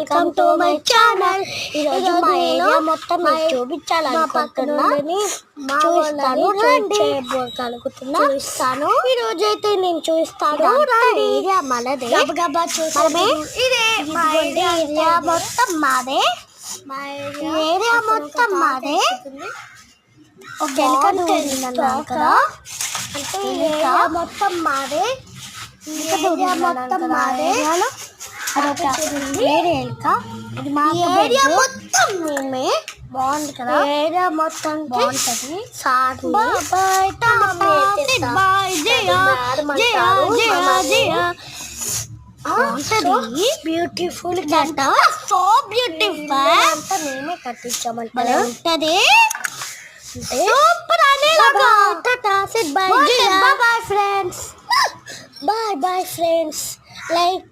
Welcome to my channel. ఈరోజు మా area మొత్తం మీకు చూపించాలనుకుంటున్నా. చూపిస్తాను. ఈరోజు అయితే నేను చూపిస్తాను. ఏరియా మనదే, ఏరియా మొత్తం మాదే, ఏరియా మొత్తం మాదే. ఒక కదా అంటే ఏరియా మొత్తం మాదే, ఏరియా మొత్తం మాదే. అదొక వేరే ఎలుక, ఇది మా ఏరియా మొత్తం మేమే. బాగుంది కదా, ఏరియా మొత్తం బాగుంటది. బ్యూటిఫుల్ అంట, సో బ్యూటిఫుల్ అంతా మేమే కట్టించామంటే ఉంటది. సూపర్ అనేలాగా. Bye bye friends, bye bye friends. Like